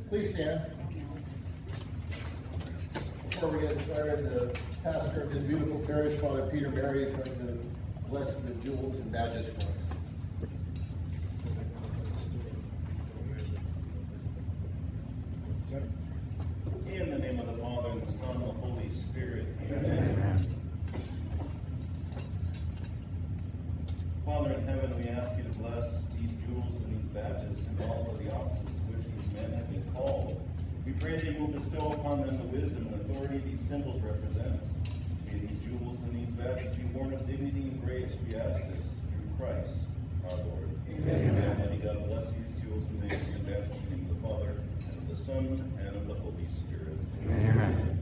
Please stand. Before we get started, the pastor of this beautiful parish, Father Peter Mary, is going to bless the jewels and badges for us. In the name of the Father, and the Son, and the Holy Spirit. Amen. Amen. Father in heaven, we ask you to bless these jewels and these badges and all of the offices to which these men have been called. We pray that you will bestow upon them the wisdom and authority these symbols represent. May these jewels and these badges be born of dignity and grace. We ask this through Christ our Lord. Amen. Amen. Almighty God, bless these jewels and badges in the name of the Father, and of the Son, and of the Holy Spirit. Amen.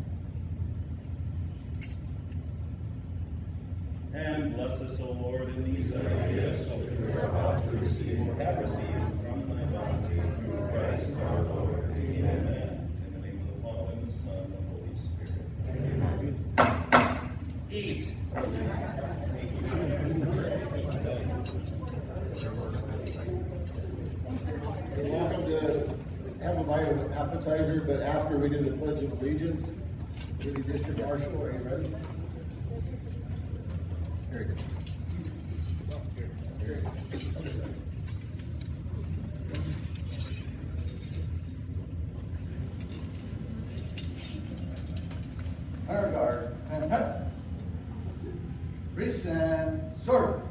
And bless us, O Lord, in these thy gifts which we are about to receive, or have received from thy bounty through Christ our Lord. Amen. In the name of the Father, and the Son, and the Holy Spirit. Amen. Eat. You're welcome to have a bite of appetizer, but after we do the Pledge of Allegiance, Deputy District Marshal, are you ready? Very good. Very good. Honor guard and cut. Please stand. Sword.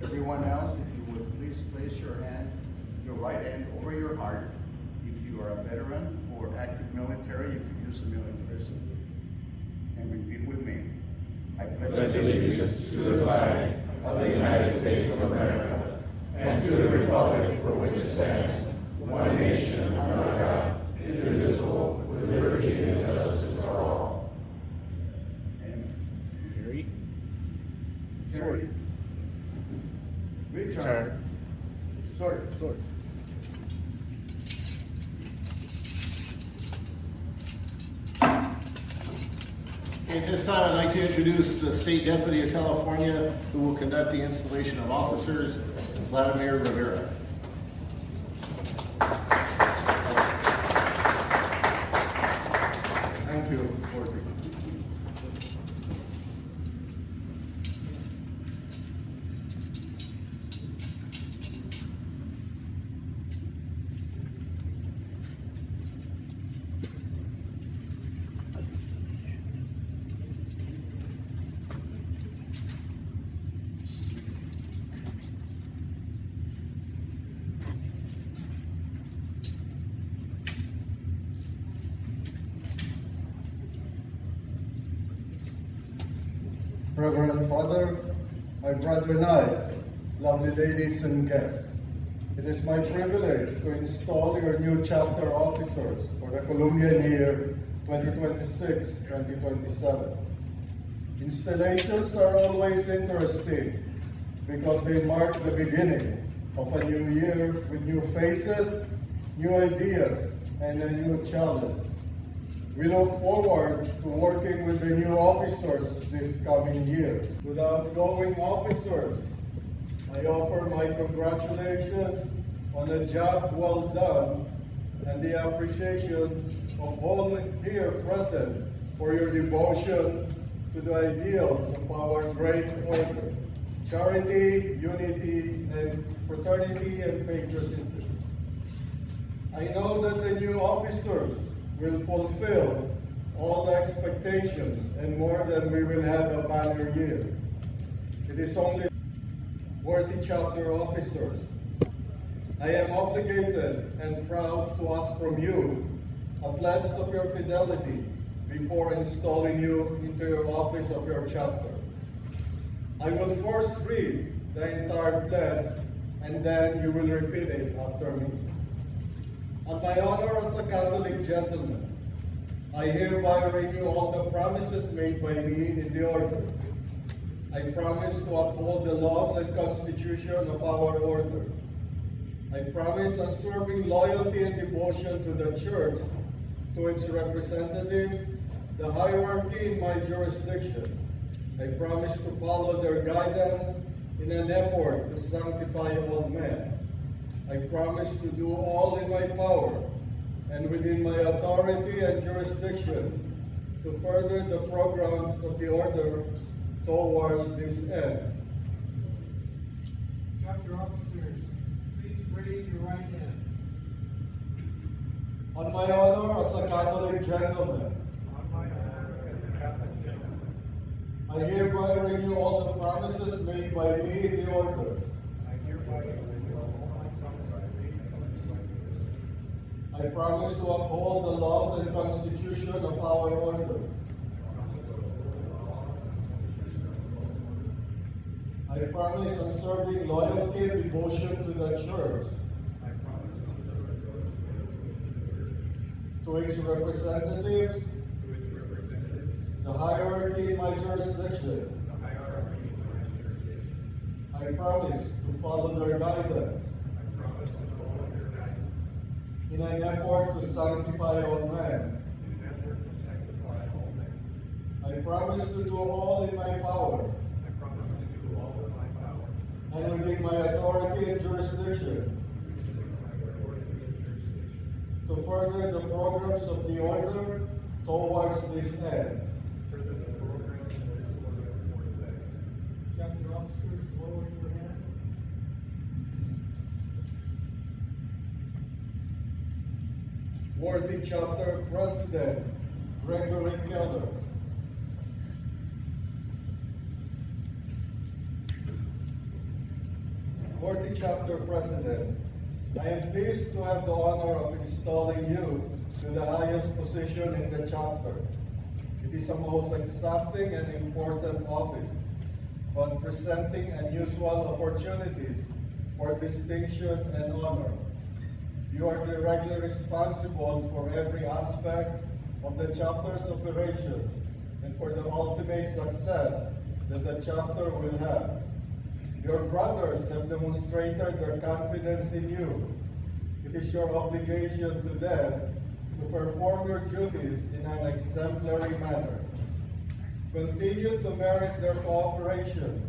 Everyone else, if you would please place your right hand over your heart. If you are a veteran or active military, you can use the military salute. And repeat with me. I Pledge allegiance to the flag of the United States of America and to the republic for which it stands, one nation under God, indivisible, with liberty and justice for all. Amen. Carry. Carry. Return. Sword. Sword. At this time, I'd like to introduce the State Deputy of California, who will conduct the installation of officers, Vladimir Rivera. Thank you, Order. Reverend Father, my brother knights, lovely ladies and guests, it is my privilege to install your new chapter officers for the Columbian year 2026-2027. Installations are always interesting because they mark the beginning of a new year with new faces, new ideas, and a new challenge. We look forward to working with the new officers this coming year. To the outgoing officers, I offer my congratulations on a job well done and the appreciation of all here present for your devotion to the ideals of our great order: charity, unity, and fraternity and patriotism. I know that the new officers will fulfill all the expectations and more than we will have a banner year. It is only worthy chapter officers. I am obligated and proud to ask from you a pledge of your fidelity before installing you into your office of your chapter. I will first read the entire pledge and then you will repeat it after me. On my honor as a Catholic gentleman, I hereby renew all the promises made by me in the order. I promise to uphold the laws and constitution of our order. I promise unswerving loyalty and devotion to the Church, to its representative, the hierarchy in my jurisdiction. I promise to follow their guidance in an effort to sanctify all men. I promise to do all in my power and within my authority and jurisdiction to further the programs of the order towards this end. Chapter officers, please raise your right hand. On my honor as a Catholic gentleman, On my honor as a Catholic gentleman, I hereby renew all the promises made by me in the order. I hereby renew all my promises I promise to uphold the laws and constitution of our order. I promise unswerving loyalty and devotion to the Church, to its representatives, the hierarchy in my jurisdiction. I promise to follow their guidance in an effort to sanctify all men. I promise to do all in my power and within my authority and jurisdiction to further the programs of the order towards this end. Chapter officers, lower your hand. Worthy Chapter President Gregory Keller. Worthy Chapter President, I am pleased to have the honor of installing you to the highest position in the chapter. It is a most exacting and important office, but presenting unusual opportunities for distinction and honor. You are directly responsible for every aspect of the chapter's operations and for the ultimate success that the chapter will have. Your brothers have demonstrated their confidence in you. It is your obligation to them to perform your duties in an exemplary manner. Continue to merit their cooperation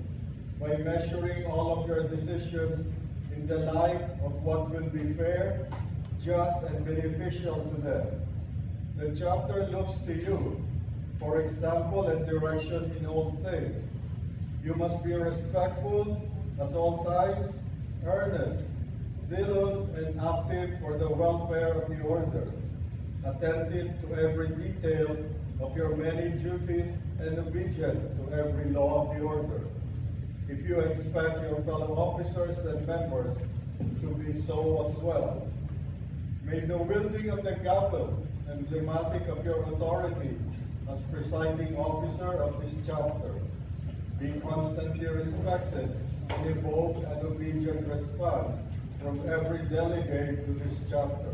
by measuring all of your decisions in the light of what will be fair, just, and beneficial to them. The chapter looks to you for example and direction in all things. You must be respectful at all times, earnest, zealous, and active for the welfare of the order, attentive to every detail of your many duties, and obedient to every law of the order. If you expect your fellow officers and members to be so as well, may the wielding of the gavel emblematic of your authority as presiding officer of this chapter be constantly respected and evoke an obedient response from every delegate to this chapter.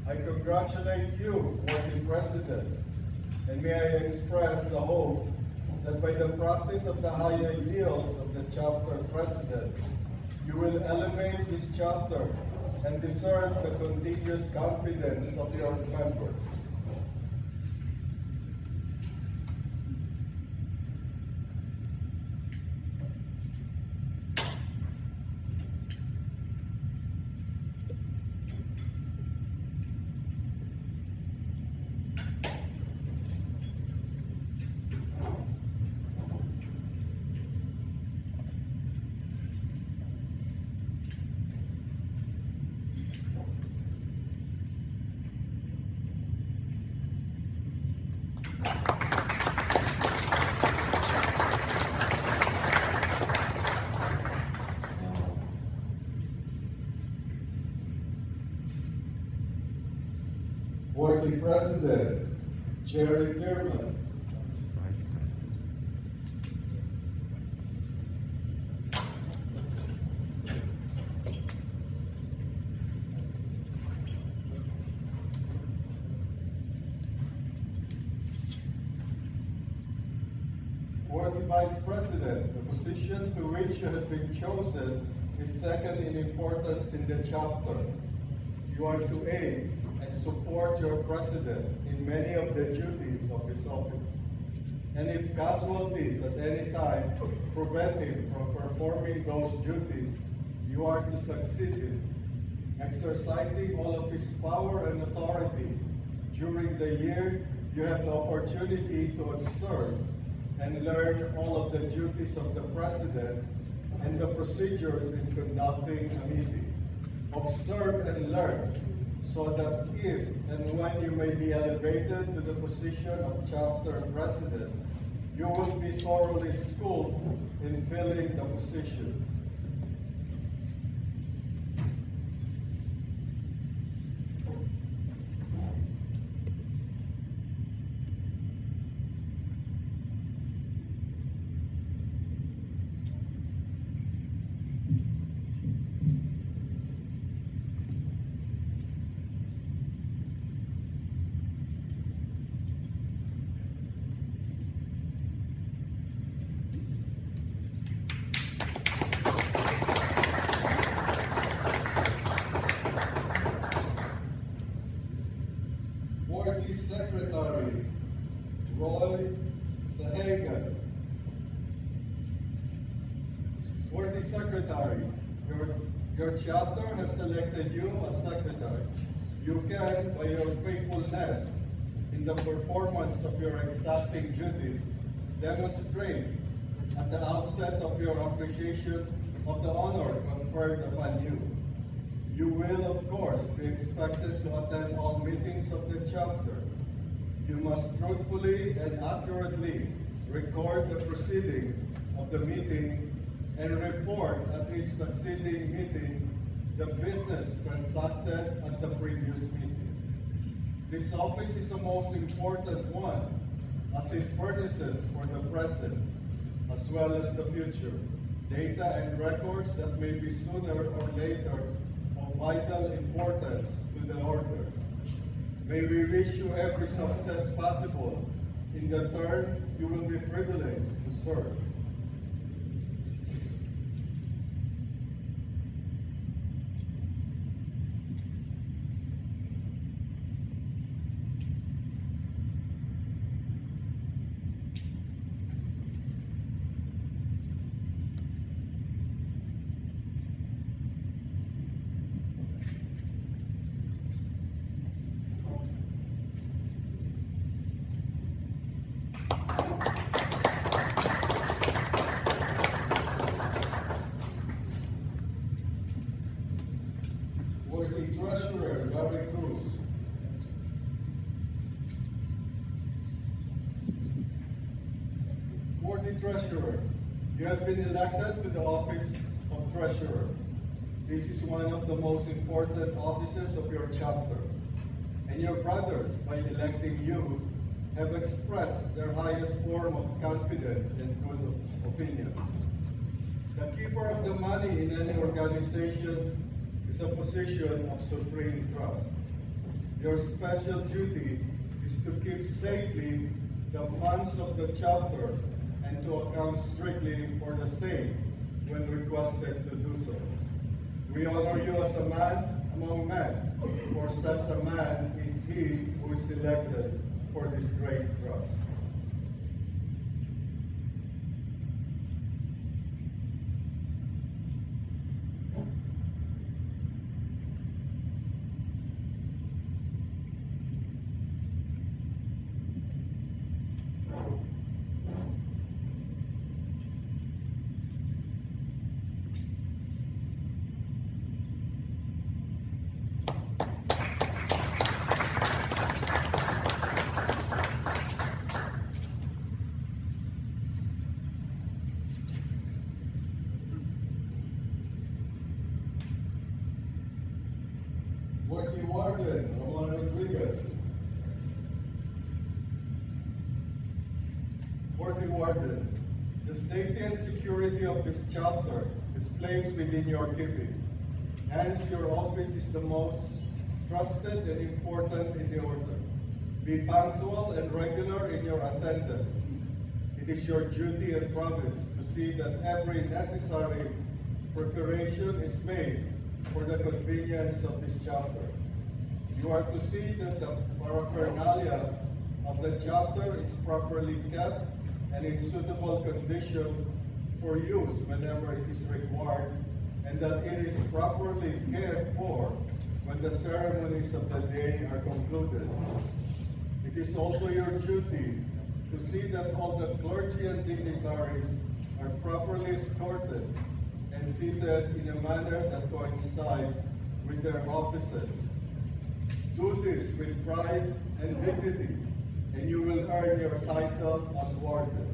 I congratulate you, worthy President, and may I express the hope that by the practice of the high ideals of the chapter president, you will elevate this chapter and deserve the continued confidence of your members. Worthy President Jerry Bierman. Worthy Vice President, the position to which you have been chosen is second in importance in the chapter. You are to aid and support your president in many of the duties of his office. And if casualties at any time prevent him from performing those duties, you are to succeed him exercising all of his power and authority. During the year, you have the opportunity to observe and learn all of the duties of the President and the procedures in conducting a meeting. Observe and learn so that if and when you may be elevated to the position of chapter president, you will be thoroughly schooled in filling the position. Board Secretary Roy Sahagan. Board Secretary, your chapter has selected you as secretary. You can, by your faithfulness in the performance of your exacting duties, demonstrate at the outset of your appreciation of the honor conferred upon you. You will, of course, be expected to attend all meetings of the chapter. You must truthfully and accurately record the proceedings of the meeting and report at each succeeding meeting the business transacted at the previous meeting. This office is the most important one, as it furnishes for the present as well as the future data and records that may be sooner or later of vital importance to the order. May we wish you every success possible in the term you will be privileged to serve. Working Treasurer Gary Cruz. Working Treasurer, you have been elected to the office of Treasurer. This is one of the most important offices of your chapter, and your brothers, by electing you, have expressed their highest form of confidence and good opinion. The keeper of the money in any organization is a position of supreme trust. Your special duty is to keep safely the funds of the chapter and to account strictly for the same when requested to do so. We honor you as a man among men, for such a man is he who is elected for this great trust. Working Warden Roman Rodriguez. Working Warden, the safety and security of this chapter is placed within your keeping. Hence, your office is the most trusted and important in the order. Be punctual and regular in your attendance. It is your duty and province to see that every necessary preparation is made for the convenience of this chapter. You are to see that the paraphernalia of the chapter is properly kept and in suitable condition for use whenever it is required and that it is properly cared for when the ceremonies of the day are concluded. It is also your duty to see that all the clergy and dignitaries are properly escorted and seated in a manner that coincides with their offices. Do this with pride and dignity, and you will earn your title as warden.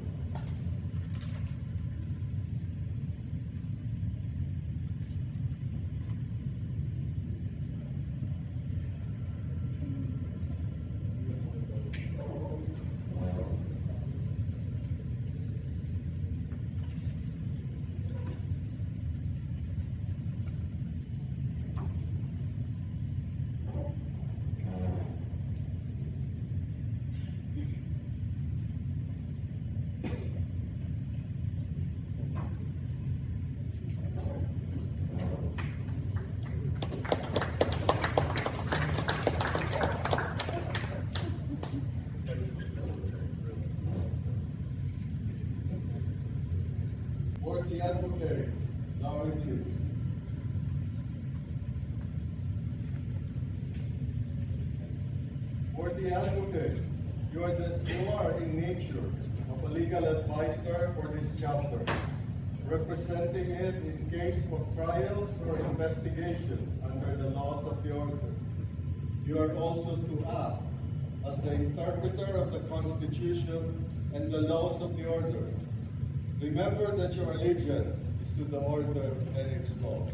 For the advocate, now it is. For the advocate, you are in nature of a legal advisor for this chapter, representing it in case of trials or investigations under the laws of the order. You are also to act as the interpreter of the Constitution and the laws of the order. Remember that your allegiance is to the order and its law.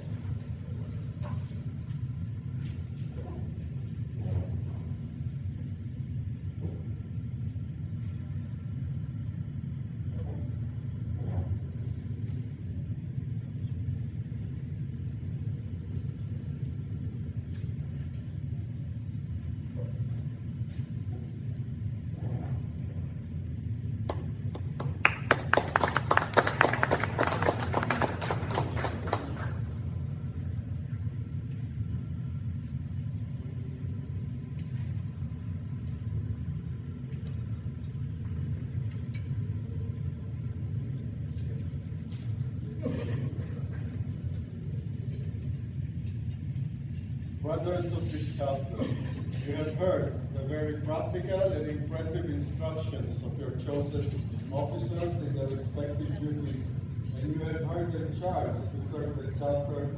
Brothers of this chapter, you have heard the very practical and impressive instructions of your chosen officers in their respective duties, and you have heard them charged to serve the chapter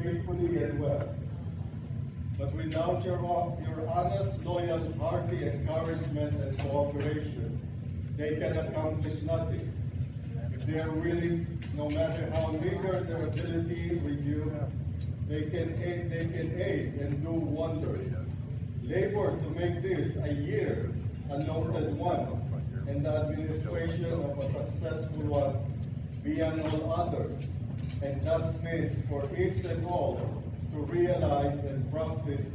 faithfully and well. But without your honest, loyal, hearty encouragement and cooperation, they can accomplish nothing. If they are willing, no matter how meager their ability with you, they can aid and do wonders. Labor to make this a year, a noted one, and the administration of a successful one beyond all others. And that means for each and all to realize and practice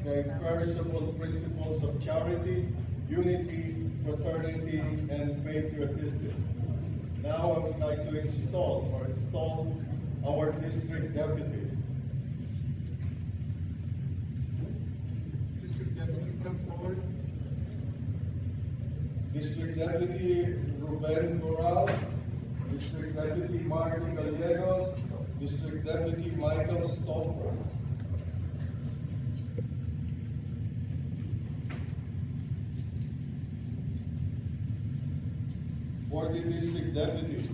the imperishable principles of charity, unity, fraternity, and patriotism. Now I would like to install our district deputies. District Deputy, come forward. District Deputy Ruben Corral, District Deputy Marty Gallegos, District Deputy Michael Stoffer. For the district deputies,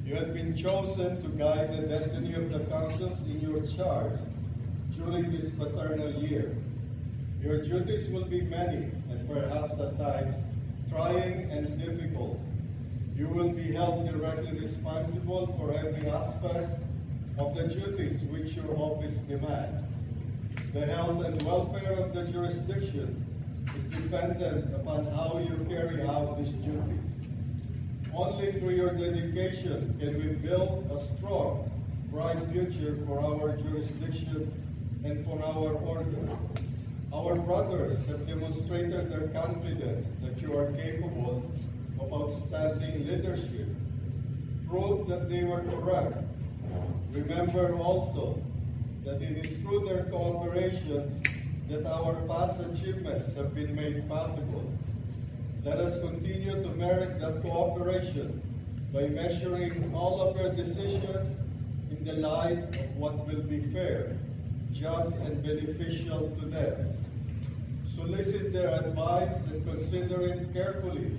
you have been chosen to guide the destiny of the councils in your charge during this fraternal year. Your duties will be many and perhaps at times trying and difficult. You will be held directly responsible for every aspect of the duties which your office demands. The health and welfare of the jurisdiction is dependent upon how you carry out these duties. Only through your dedication can we build a strong, bright future for our jurisdiction and for our order. Our brothers have demonstrated their confidence that you are capable of outstanding leadership. Prove that they were correct. Remember also that it is through their cooperation that our past achievements have been made possible. Let us continue to merit that cooperation by measuring all of your decisions in in the light of what will be fair, just, and beneficial to them. Solicit their advice and consider it carefully.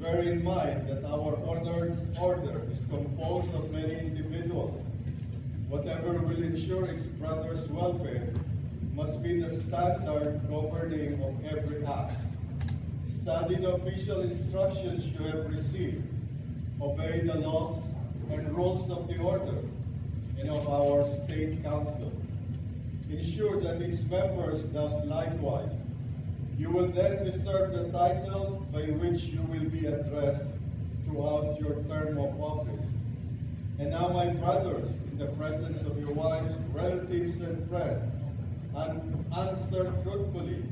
Bear in mind that our honored order is composed of many individuals. Whatever will ensure its brothers' welfare must be the standard governing of every act. Study the official instructions you have received. Obey the laws and rules of the order and of our State Council. Ensure that its members does likewise. You will then deserve the title by which you will be addressed throughout your term of office. And now, my brothers, in the presence of your wives, relatives, and friends, answer truthfully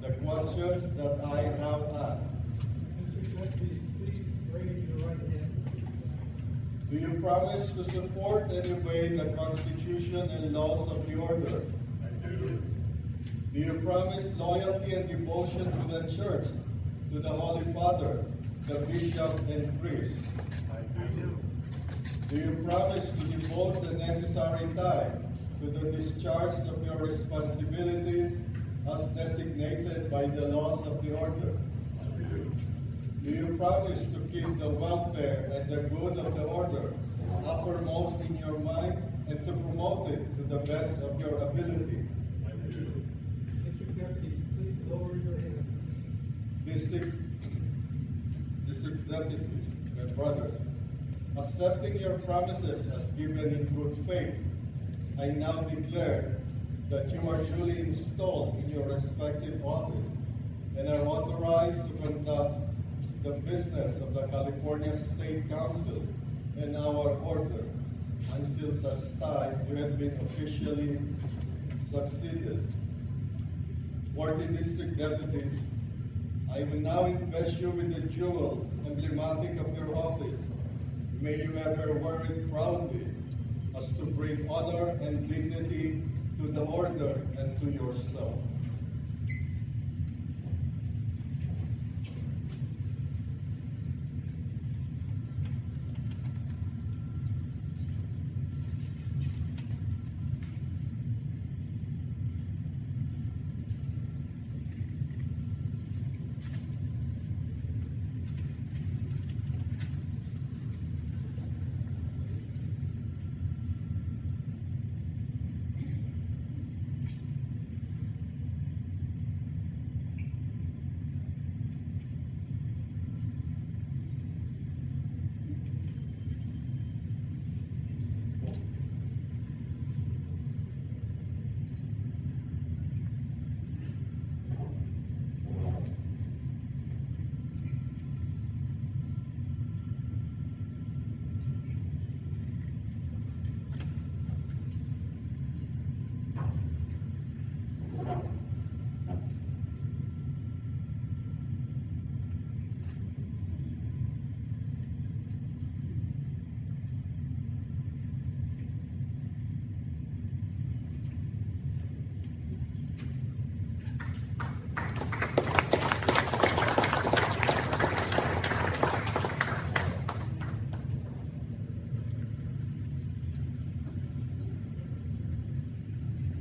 the questions that I now ask. Mr. Deputy, please raise your right hand. Do you promise to support and obey the Constitution and laws of the order? I do. Do you promise loyalty and devotion to the Church, to the Holy Father, the Bishop, and priest? I do. Do you promise to devote the necessary time to the discharge of your responsibilities as designated by the laws of the order? I do. Do you promise to keep the welfare and the good of the order uppermost in your mind and to promote it to the best of your ability? I do. Mr. Deputy, please lower your hand. District deputies, my brothers, accepting your promises as given in good faith, I now declare that you are duly installed in your respective office and are authorized to conduct the business of the California State Council and our order until such time you have been officially succeeded. 40 district deputies, I will now invest you with the jewel emblematic of your office. May you ever wear it proudly as to bring honor and dignity to the order and to yourself.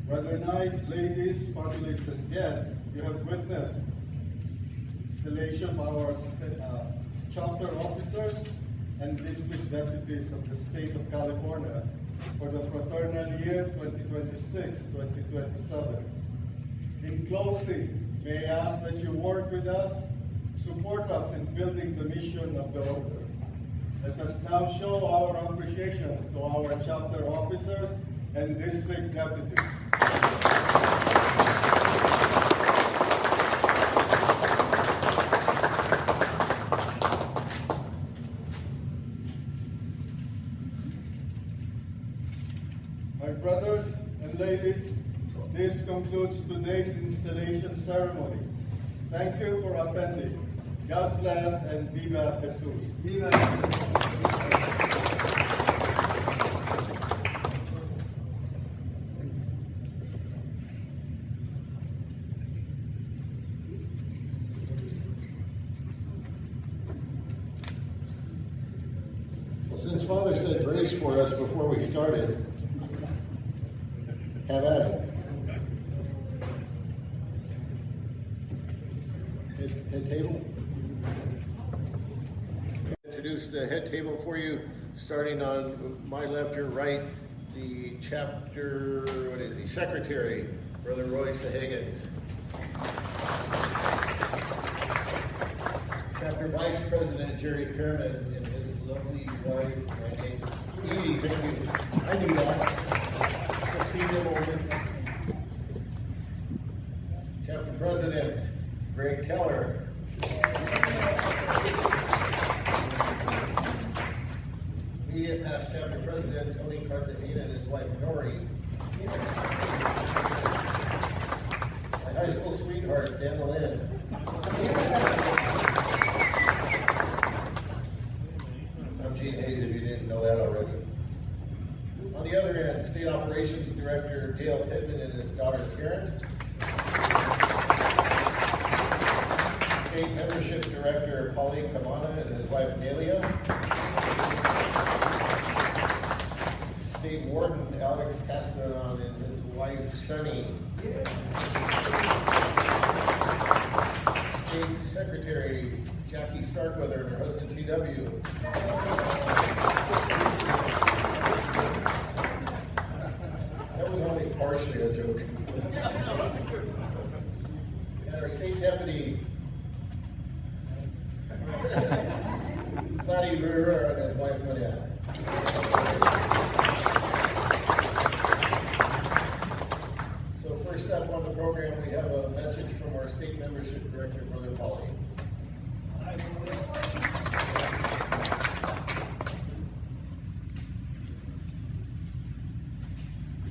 Brother Knight, ladies, families, and guests, you have witnessed installation of our chapter officers and district deputies of the state of California for the fraternal year 2026-2027. In closing, may I ask that you work with us, support us in building the mission of the order. Let us now show our appreciation to our chapter officers and district deputies. My brothers and ladies, this concludes today's installation ceremony. Thank you for attending. God bless and Viva Jesus. Viva. Since Father said grace for us before we started, have at it. Head table. Introduce the head table for you, starting on my left, your right, the chapter, what is he, secretary, Brother Roy Sahagan. Chapter Vice President Jerry Pearman and his lovely wife, my name, Edie, thank you. I knew that. It's a senior moment. Chapter President Greg Keller. Immediate past chapter president Tony Cartagena and his wife Nori. My high school sweetheart Dan Lynn. I'm Gene Hayes if you didn't know that already. On the other end, State Operations Director Dale Pittman and his daughter Karen. State Membership Director Pauline Kamana and his wife Nelia. State Warden Alex Castellan and his wife Sunny. State Secretary Jackie Starkweather and her husband T.W. That was only partially a joke. And our State Deputy Claudia Rivera and his wife Maria. So first up on the program, we have a message from our State Membership Director, Brother Polly.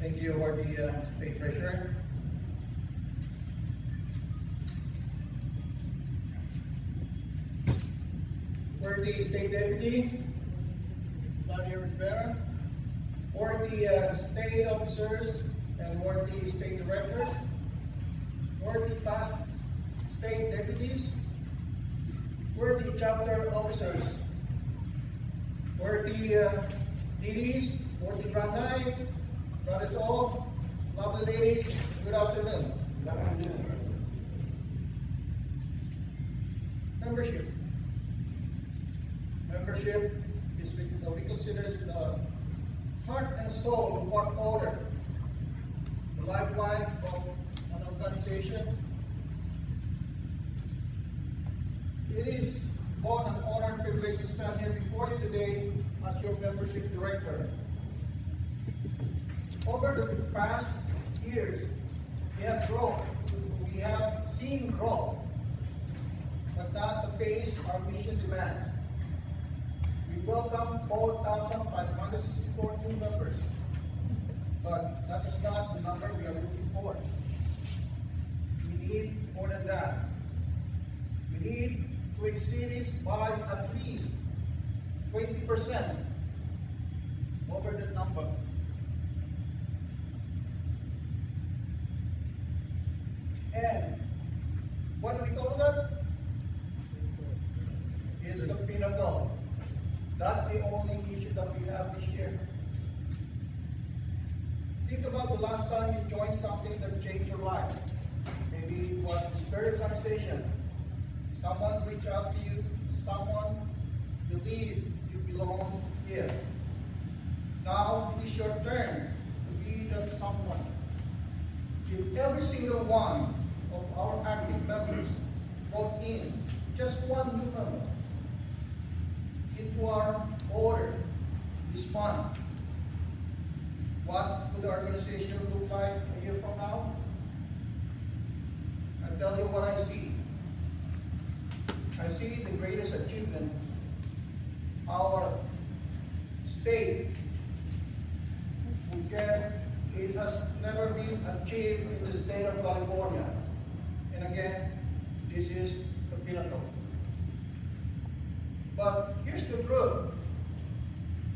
Thank you, the State Treasurer. The State Deputy, Claudia Rivera, the State Officers and the State Directors, the past State Deputies, the Chapter Officers, the ladies, the brothers, brothers all, lovely ladies, good afternoon. Good afternoon. Membership. Membership is what we consider the heart and soul of our order, the lifeline of an organization. It is both an honor and privilege to stand here before you today as your membership director. Over the past years, we have grown. We have seen growth, but not the pace our mission demands. We welcome 4,564 new members, but that is not the number we are looking for. We need more than that. We need to exceed this by at least 20% over that number. And what do we call that? It's a pinnacle. That's the only issue that we have this year. Think about the last time you joined something that changed your life. Maybe it was a spirit organization. Someone reached out to you. Someone believed you belong here. Now it is your turn to be that someone. If every single one of our active members brought in just one new member into our order this month, what would the organization look like a year from now? I'll tell you what I see. I see the greatest achievement our state will get. It has never been achieved in the state of California. And again, this is the pinnacle. But here's the truth.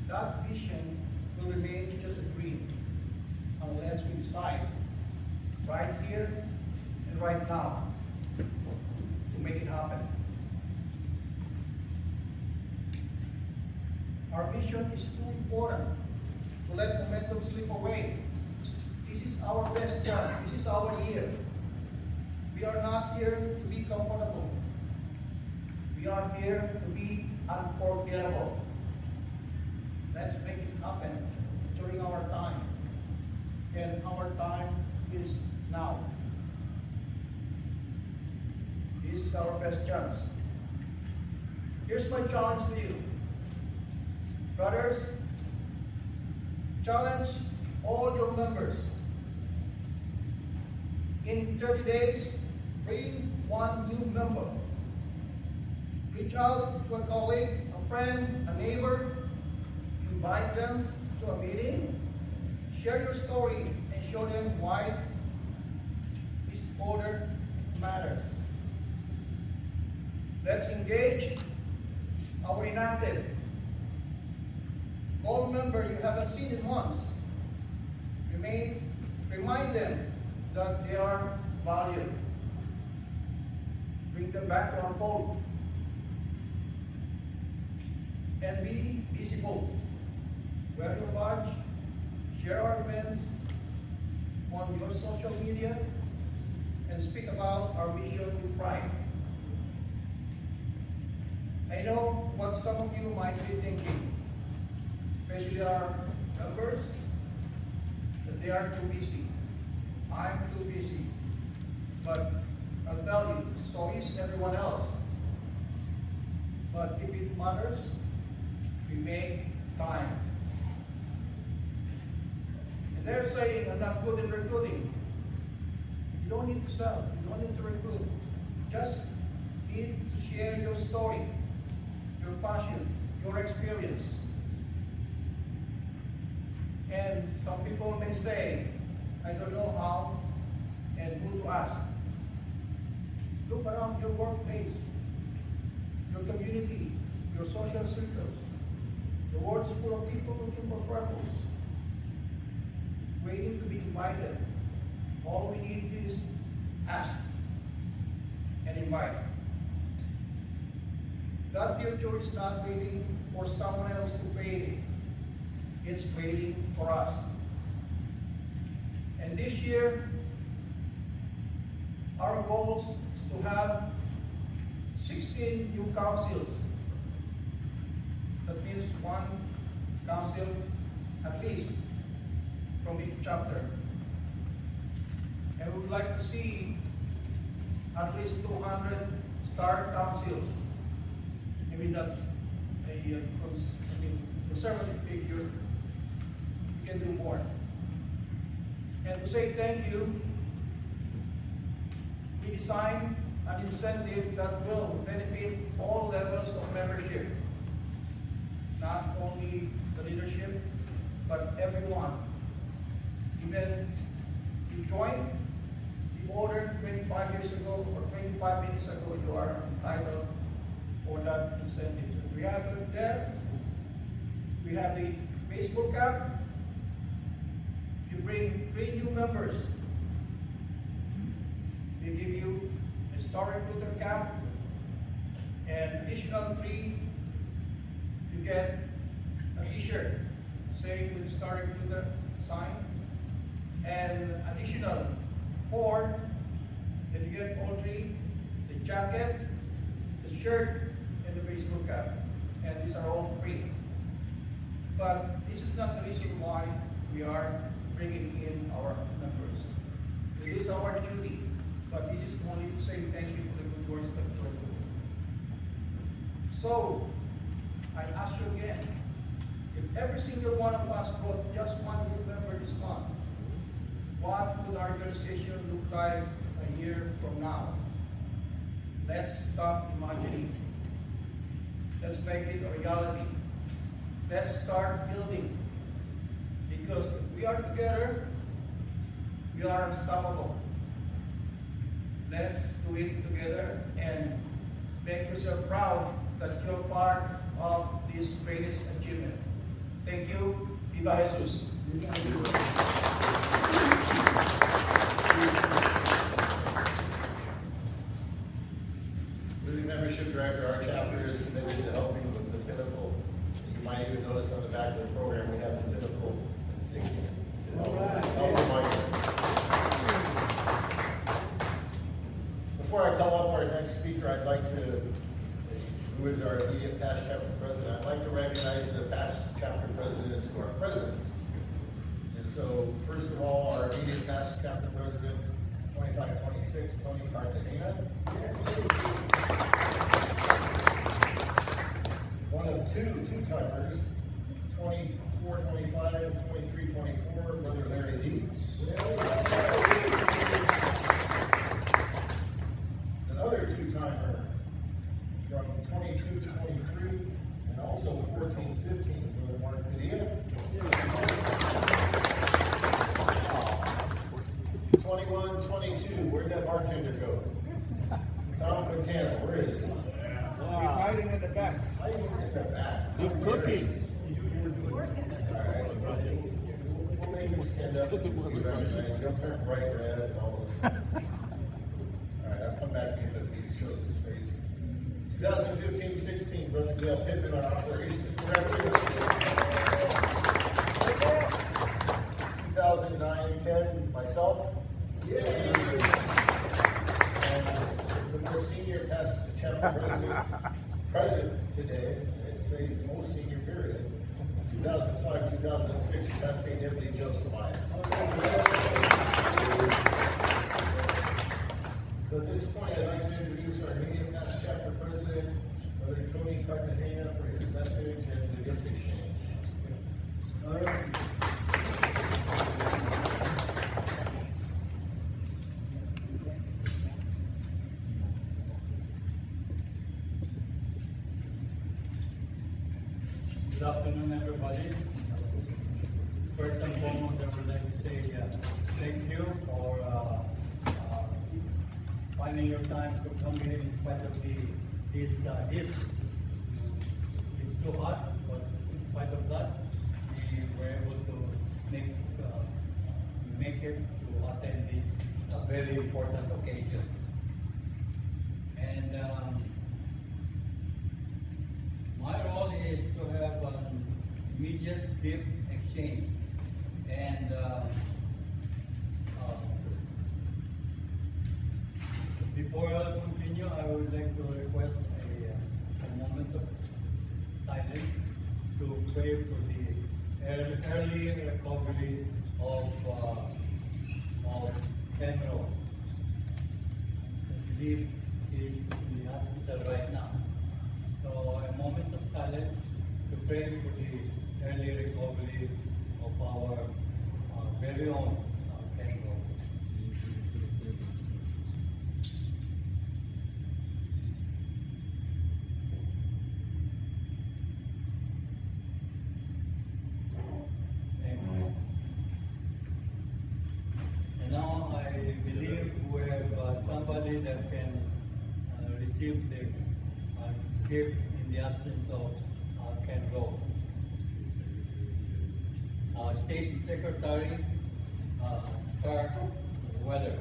That vision will remain just a dream unless we decide right here and right now to make it happen. Our mission is too important to let momentum slip away. This is our best chance. This is our year. We are not here to be comfortable. We are here to be unforgettable. Let's make it happen during our time. And our time is now. This is our best chance. Here's my challenge to you. Brothers, challenge all your members. In 30 days, bring one new member. Reach out to a colleague, a friend, a neighbor. Invite them to a meeting. Share your story and show them why this order matters. Let's engage our inactive. All member you haven't seen in months. Remind them that they are valued. Bring them back to our fold. And be visible. Wear your badge. Share our events on your social media and speak about our mission with pride. I know what some of you might be thinking, especially our members, that they are too busy. I'm too busy. But I'll tell you, so is everyone else. But if it matters, we make time. And they're saying, I'm not good in recruiting. You don't need to sell. You don't need to recruit. Just need to share your story, your passion, your experience. And some people may say, I don't know how and who to ask. Look around your workplace, your community, your social circles. The world's full of people looking for purpose, waiting to be invited. All we need is ask and invite. That future is not waiting for someone else to create it. It's waiting for us. And this year, our goal is to have 16 new councils. That means one council at least from each chapter. And we would like to see at least 200 star councils. Maybe that's a conservative figure. We can do more. And to say thank you, we designed an incentive that will benefit all levels of membership. Not only the leadership, but everyone. Even if you joined the order 25 years ago or 25 minutes ago, you are entitled for that incentive. We have it there. We have the Facebook app. You bring 3 new members. They give you a star recruiter cap and additional 3. You get a t-shirt saying with Star Recruiter sign, and additional 4, then you get all 3, the jacket, the shirt, and the baseball cap. And these are all free. But this is not the reason why we are bringing in our members. It is our duty, but this is only to say thank you for the good works that you are doing. So, I ask you again, if every single one of us brought just one new member this month, what would our organization look like a year from now? Let's stop imagining. Let's make it a reality. Let's start building. Because if we are together, we are unstoppable. Let's do it together and make yourself proud that you're part of this greatest achievement. Thank you. Viva Jesus. We're the membership director. Our chapter is committed to helping with the pinnacle. You might might even notice on the back of the program, we have the biblical insignia. Help remind us. Before I call up our next speaker, I'd like to, who is our immediate past chapter president, I'd like to recognize the past chapter presidents who are present. And so, first of all, our immediate past chapter president, 2526, Tony Cartagena. One of two-timers, 2425, 2324, Brother Larry Dietz. Another two-timer from 2223 and also 1415, Brother Mark Padilla. 2122, where'd that bartender go? Tom Quintana, where is he? He's hiding in the back. Hiding in the back. He's cooking. Alright. We'll make him stand up and be recognized. He'll turn bright red and all those. Alright, I'll come back to him, but he shows his face. 2015-16, Brother Dale Pittman, our operations director. 2009-10, myself. And the most senior past chapter president today, I'd say the most senior period, 2005-2006, Chastain Deputy Joe Salias. So at this point, I'd like to introduce our immediate past chapter president, Brother Tony Cartagena, for his message and the gift exchange. All right. Good afternoon, everybody. First and foremost, I would like to say thank you for finding your time to come here in spite of this heat. It's too hot, but in spite of that, we were able to make it to attend this very important occasion. And my role is to have an immediate gift exchange. And before I continue, I would like to request a moment of silence to pray for the early recovery of Penrose. He is in the hospital right now. So a moment of silence to pray for the early recovery of our very own Penrose. Amen. And now I believe we have somebody that can receive the gift in the absence of Ken Rose. State Secretary Kirk Weather.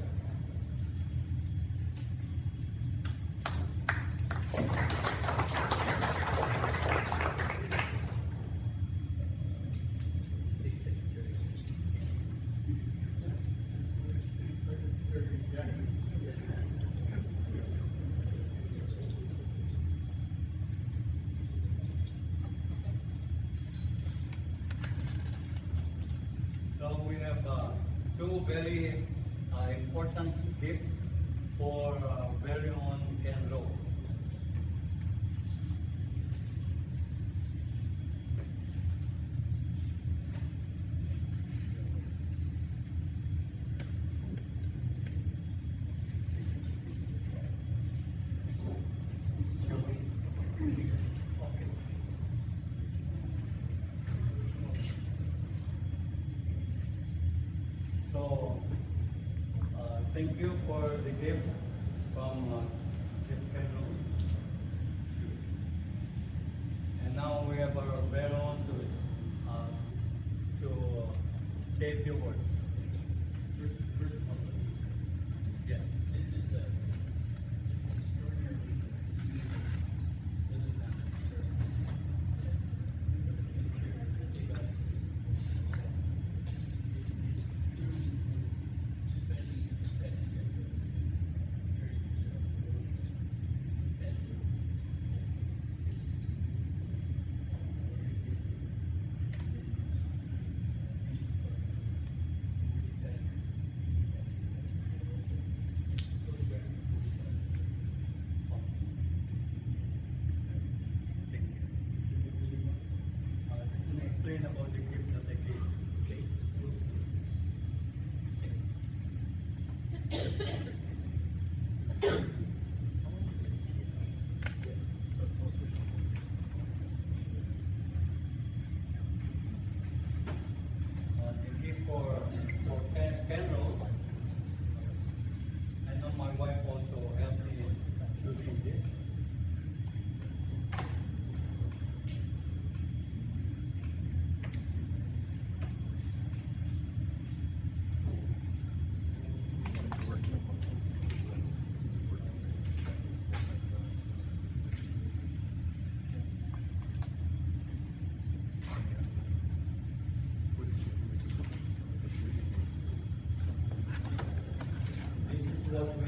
So we have two very important gifts for very own Ken Rose. So, thank you for the gift from Jeff Penrose. And now we have our very own to say a few words. Yes. This is extraordinary.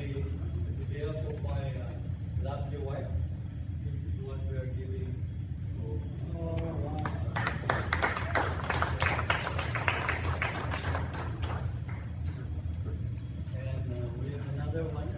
behalf of my lovely wife, this is what we are giving. And we have another one.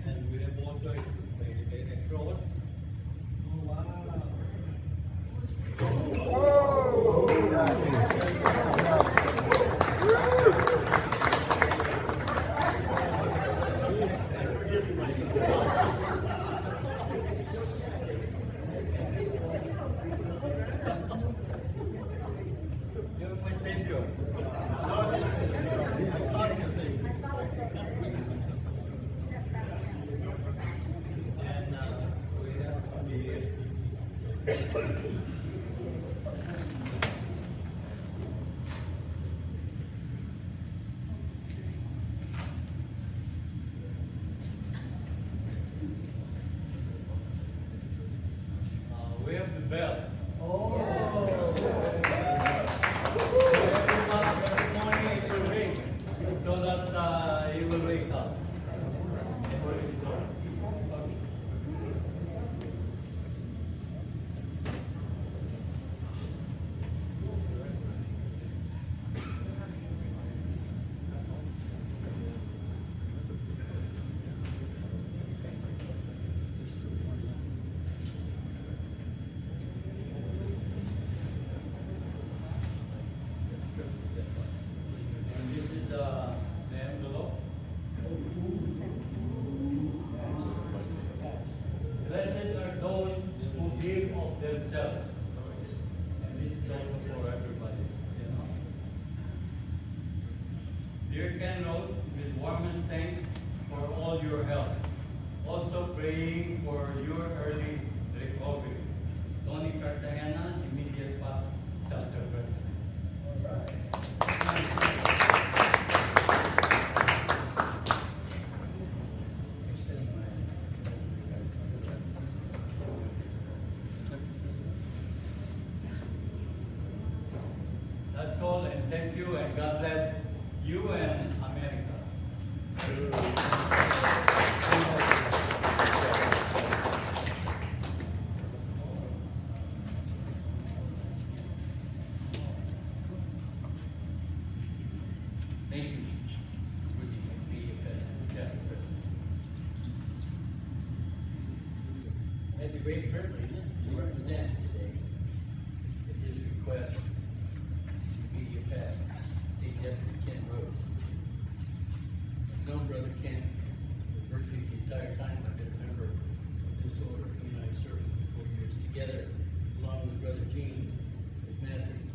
And we have also a cross. Oh, wow. You're my savior. And we have the we have the bell. Every morning it will ring so that he will wake up. And this is the envelope. Blessed are those who give of themselves. And this is also for everybody, you know. Dear Ken Rose, with warmest thanks for all your help. Also praying for your early recovery. Tony Cartagena, immediate past chapter president. That's all, and thank you, and God bless you and America. Thank you, Rudy McMedia, Chapter President. I have the great privilege to represent today at his request, Media Past State Deputy Ken Rhodes. I've known Brother Ken virtually the entire time I've been a member of this order. He and I served for 4 years together, along with Brother Gene, as masters.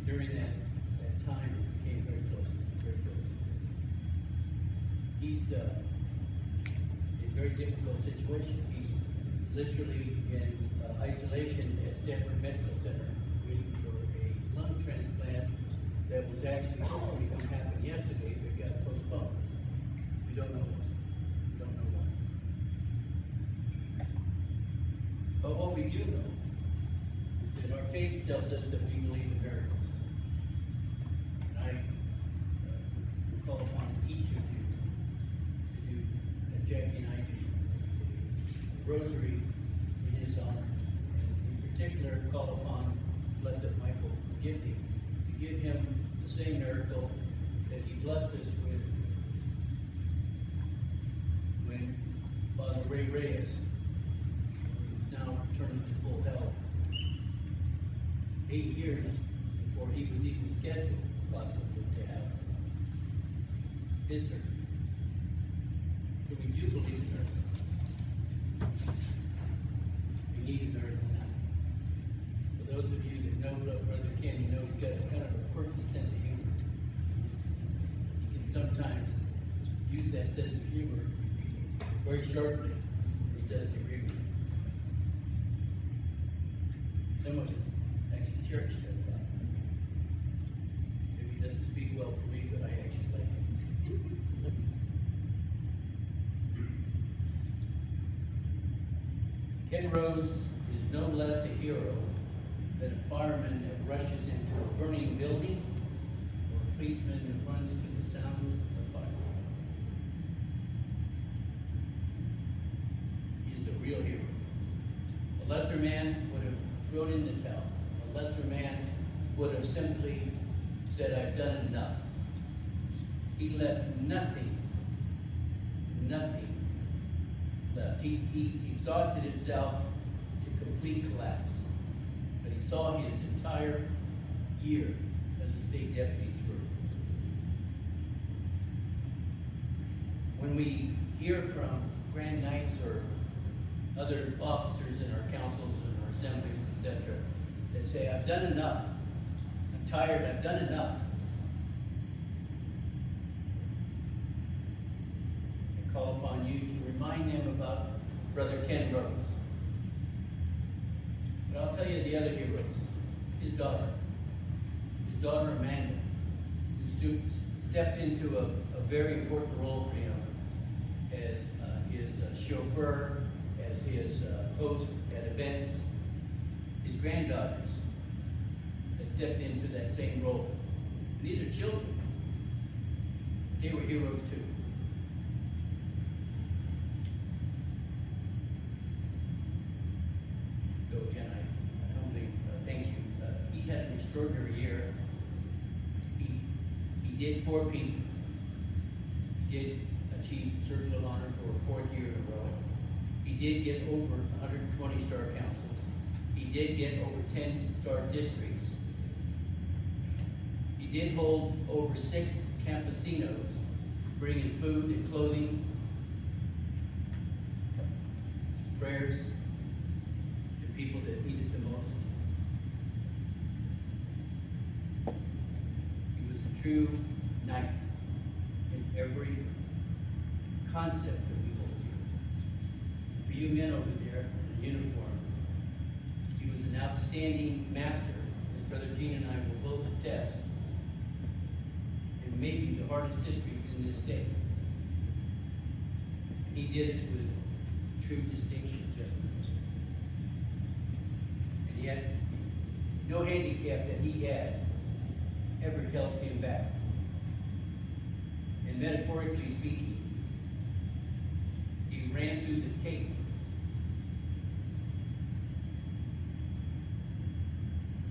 During that time, we became very close, very close. He's in a very difficult situation. He's literally in isolation at Stanford Medical Center, waiting for a lung transplant that was actually going to happen yesterday, but got postponed. We don't know why. We don't know why. But what we do know is that our faith tells us that we believe in miracles. I call upon each of you to do as Jackie and I do, a rosary in his honor, and in particular call upon Blessed Michael Gibney to give him the same miracle that he blessed us with when Father Ray Reyes, who's now returning to full health, 8 years before he was even scheduled possibly to have his surgery. So we do believe in miracles. We need a miracle now. For those of you that know Brother Ken, you know he's got a kind of a quirky sense of humor. He can sometimes use that sense of humor very shortly, he doesn't agree with me. Some of us actually cherish that thought. Maybe he doesn't speak well for me, but I actually like him. Ken Rose is no less a hero than a fireman that rushes into a burning building or a policeman that runs to the sound of fire. He is a real hero. A lesser man would have thrown in the towel. A lesser man would have simply said, I've done enough. He left nothing left. He exhausted himself to complete collapse. But he saw his entire year as a state deputy through. When we hear from Grand Knights or other officers in our councils and our assemblies, etc., that say, I've done enough. I'm tired, I've done enough. I call upon you to remind them about Brother Ken Rose. But I'll tell you the other heroes. His daughter Amanda, who stepped into a very important role for him as his chauffeur, as his host at events. His granddaughters that stepped into that same role. And these are children. They were heroes too. So again, I humbly thank you. He had an extraordinary year. He did for people. He did achieve Circle of Honor for a 4th year in a row. He did get over 120 star councils. He did get over 10 star districts. He did hold over 6 campesinos, bringing food and clothing, prayers to people that needed the most. He was a true knight in every concept that we hold here. For you men over there in uniform, he was an outstanding master, as Brother Gene and I will both attest, in maybe the hardest district in this state. And he did it with true distinction, gentlemen. And yet, no handicap that he had ever held him back. And metaphorically speaking, he ran through the tape.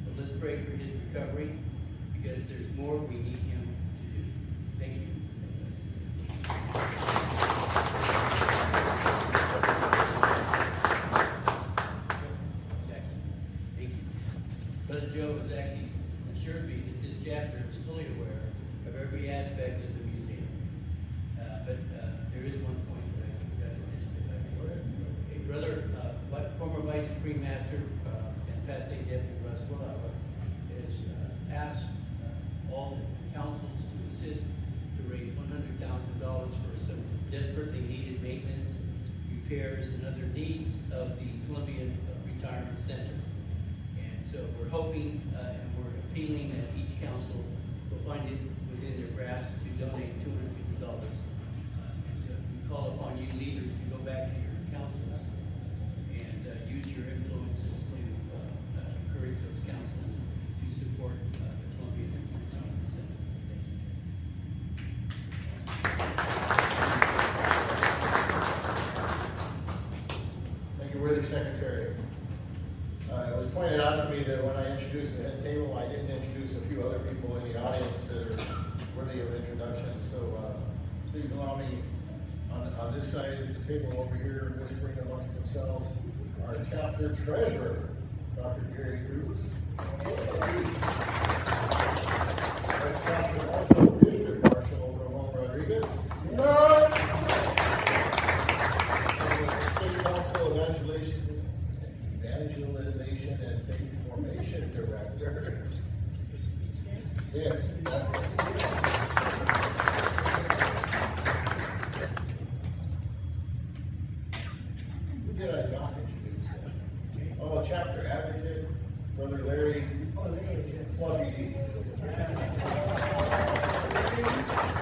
So let's pray for his recovery, because there's more we need him to do. Thank you. Jackie, thank you. Brother Joe has actually assured me that this chapter is fully aware of every aspect of the museum. But there is one point that I forgot to mention. A brother, former Vice Supreme Master and past State Deputy Russ Willauer has asked all the councils to assist to raise $100,000 for some desperately needed maintenance, repairs, and other needs of the Columbian Retirement Center. And so we're hoping and we're appealing that each council will find it within their grasp to donate $250. We call upon you leaders to go back to your councils and use your influences to encourage those councils to support the Columbian Retirement Center. Thank you. Thank you, worthy Secretary. It was pointed out to me that when I introduced the head table, I didn't introduce a few other people in the audience that are worthy of introduction. So please allow me on this side of the table over here, whispering amongst themselves, our chapter treasurer, Dr. Gary Cruz. Our chapter also district marshal, Ramon Rodriguez. City Council Evangelization and Faith Formation Director. Yes, that's it. did I not introduce him? Oh, chapter advocate, Brother Larry Fluffy Dees.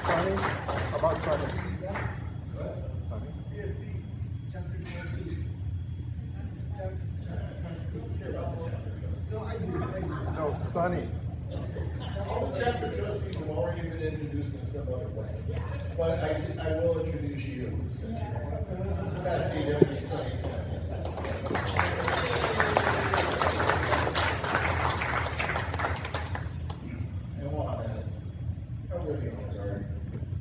Sonny, about Sonny. What? PFD, chapter trustees. Who care about the chapter trustees? No, I do. No, Sonny. All the chapter trustees have already been introduced in some other way. But I will introduce you, since you're Cascade Deputy Sonny Smith. And while I'm at it, I'm really on guard.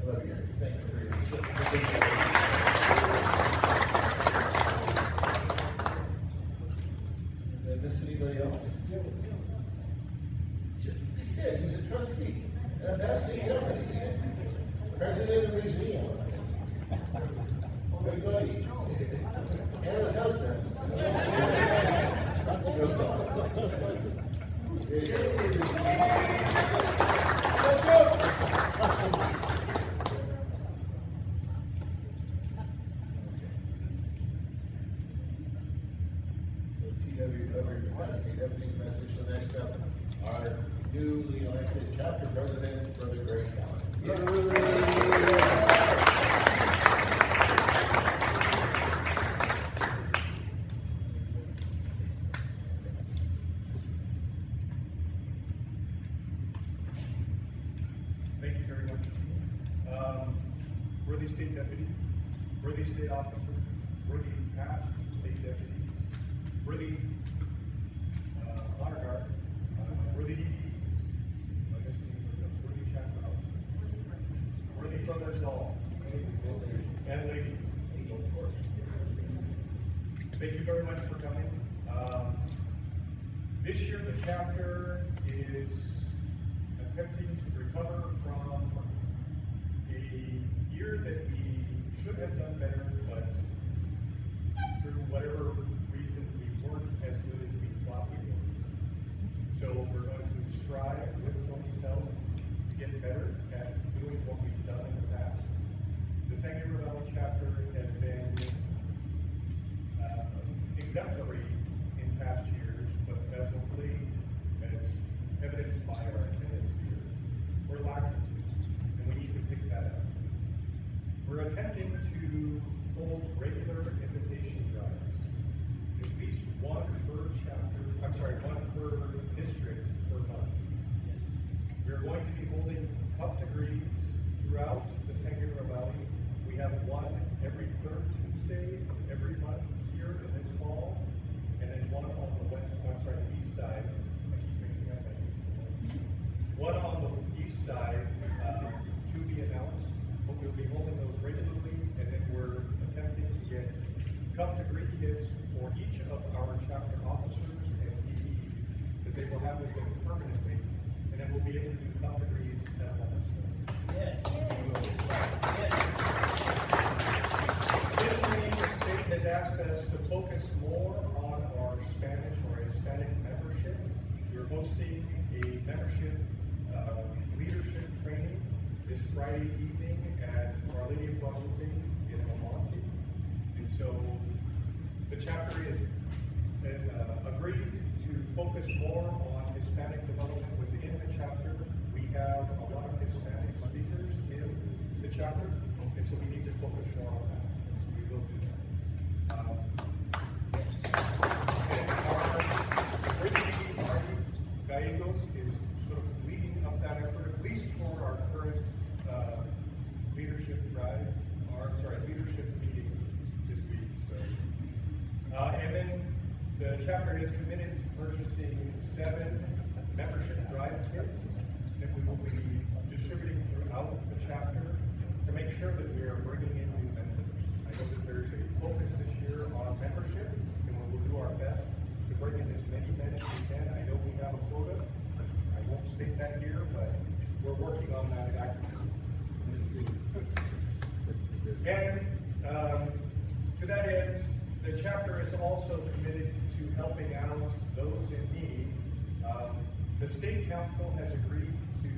I love you guys. Thank you for your shit. Did I miss anybody else? He said he's a trustee, and that's the deputy, president of the museum. Good buddy, and his husband. So TW covered the Cascade Deputy's message, so next up, our newly elected chapter president, Brother Greg Allen. Thank you very much. Worthy state deputy, worthy state officer, worthy past state deputies, worthy honor guard, worthy DPs, worthy chapter officers, worthy brothers all, and ladies. Thank you very much for coming. This year the chapter is attempting to recover from a year that we should have done better, but through whatever reason we weren't as good as we thought we were. So we're going to strive with Tony's help to get better at doing what we've done in the past. The San Gabriel Valley chapter has been exemplary in past years, but as of late, as evidenced by our attendance here, we're lacking, and we need to pick that up. We're attempting to hold regular invitation drives, at least one per district per month. We're going to be holding cup degrees throughout the San Gabriel Valley. We have one every third Tuesday of every month here in this fall, and then one on the east side. I keep mixing up that east and west. One on the east side to be announced, but we'll be holding those regularly, and then we're attempting to get cup degree kits for each of our chapter officers and DPs that they will have with them permanently, and then we'll be able to do cup degrees at home. Additionally, the state has asked us to focus more on our Spanish or Hispanic membership. We're hosting a membership leadership training this Friday evening at Our Lady of Guadalupe in El Monte. And so the chapter has agreed to focus more on Hispanic development within the chapter. We have a lot of Hispanic speakers in the chapter, and so we need to focus more on that. So we will do that. And our Gallegos is sort of leading up that effort, at least for our current leadership drive, leadership meeting this week. So, and then the chapter is committed to purchasing 7 membership drive kits that we will be distributing throughout the chapter to make sure that we are bringing in new members. I know that there's a focus this year on membership, and we will do our best to bring in as many men as we can. I know we have a quota. I won't state that here, but we're working on that actively. And to that end, the chapter is also committed to helping out those in need. The State Council has agreed to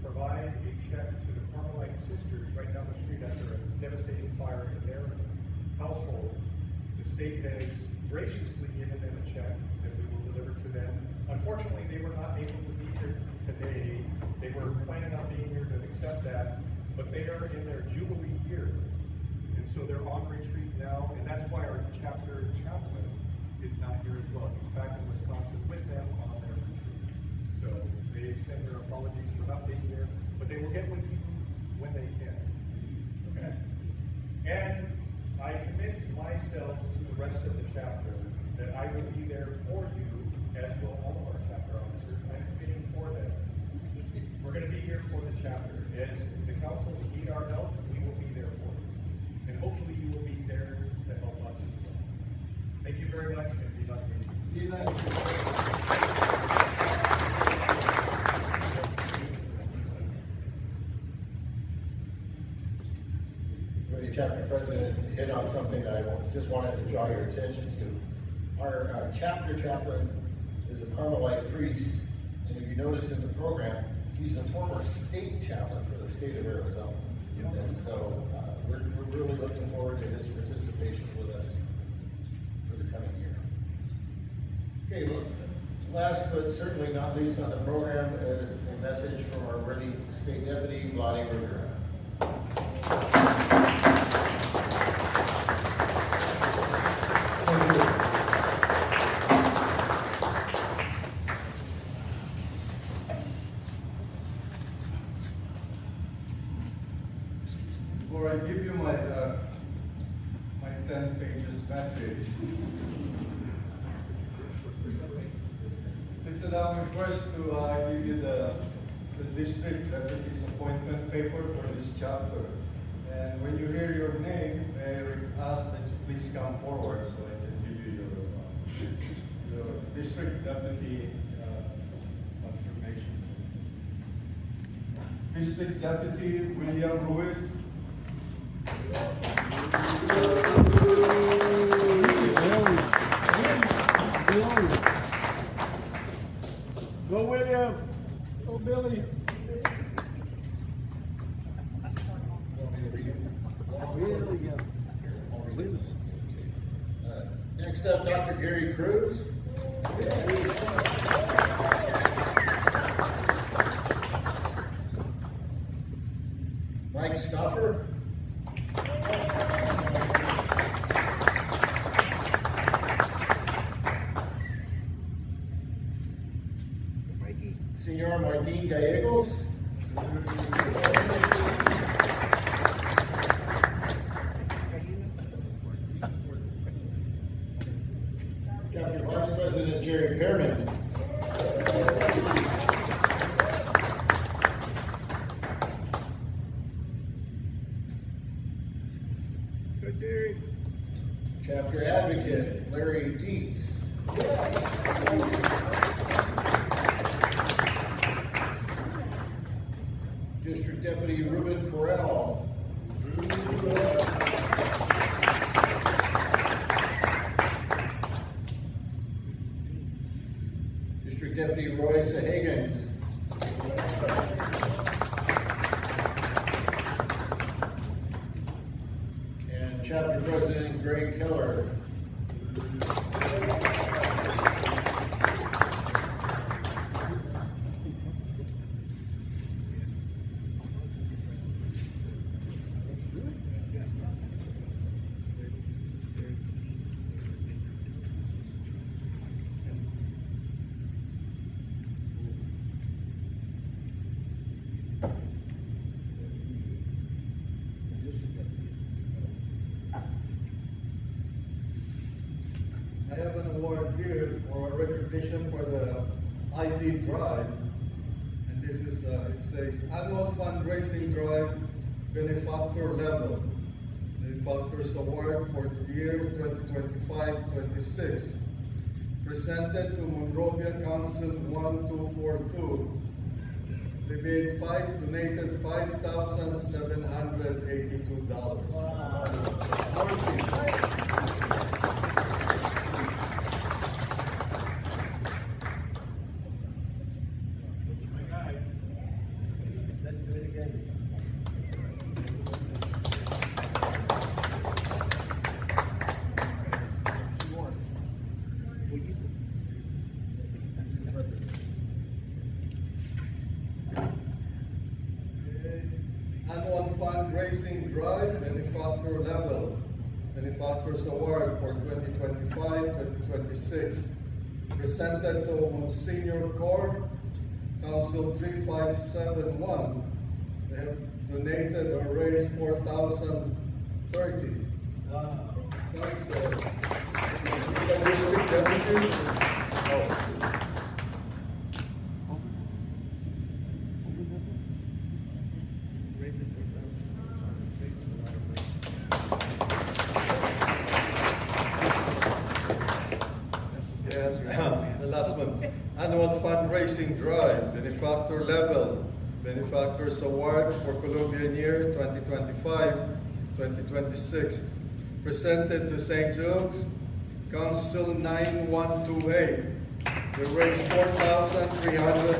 provide a check to the Carmelite Sisters right down the street after a devastating fire in their household. The state has graciously given them a check that we will deliver to them. Unfortunately, they were not able to be here today. They were planning on being here to accept that, but they are in their Jubilee year. And so they're on retreat now, and that's why our chapter chaplain is not here as well. He's back in Wisconsin with them on their retreat. So they extend their apologies for not being here, but they will get with you when they can. Okay? And I commit myself to the rest of the chapter that I will be there for you, as will all of our chapter officers. I'm committing for them. We're going to be here for the chapter. As the councils need our help, we will be there for you. And hopefully you will be there to help us as well. Thank you very much, and be blessed. The chapter president hit on something that I just wanted to draw your attention to. Our chapter chaplain is a Carmelite priest, and if you notice in the program, he's a former state chaplain for the state of Arizona. And so we're really looking forward to his participation with us for the coming year. Okay, look, last but certainly not least on the program is a message from our worthy state deputy, Vladi Rivera. Before I give you my 10 pages message, please allow me first to give you the district deputy's appointment paper for this chapter. And when you hear your name, I ask that you please come forward so I can give you your district deputy confirmation. District Deputy William Ruiz. Go William. Go Billy. Next up, Dr. Gary Cruz. Mike Stoffer. Senor Martin Gallegos. Chapter Vice President Jerry Pearman. Good Jerry. Chapter Advocate Larry Dietz. District Deputy Ruben Corral. District Deputy Roy Sahagan. And Chapter President Greg Keller. I have an award here for recognition for the ID drive. And this is, it says, Annual Fundraising Drive Benefactor Level. Benefactors Award for the year 2025-26. Presented to Monrovia Council 1242. They donated $5,782. fundraising drive, Benefactor Level, Benefactors Award for 2025-2026, presented to Monsignor Cor, Council 3571. They have donated or raised 4,030. District Deputy. Yes, the last one. Annual fundraising drive, Benefactor Level, Benefactors Award for Columbian Year 2025-2026, presented to St. Joe's, Council 9128. They raised 4,300.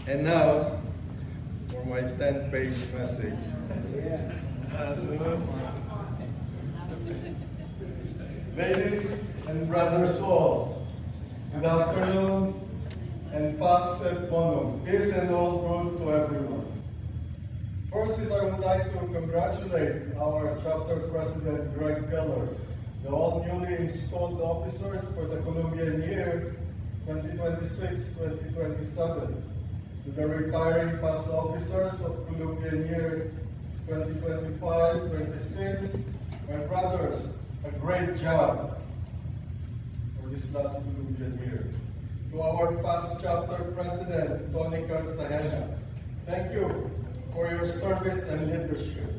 And now, for my 10-page message. Ladies and brothers all, good afternoon and pax et bonum. Peace and all good to everyone. First is I would like to congratulate our chapter president, Greg Keller, the all newly installed officers for the Columbian year 2026-2027. To the retiring past officers of Columbian year 2025-26, my brothers, a great job for this last Columbian year. To our past chapter president, Tony Cartagena, thank you for your service and leadership.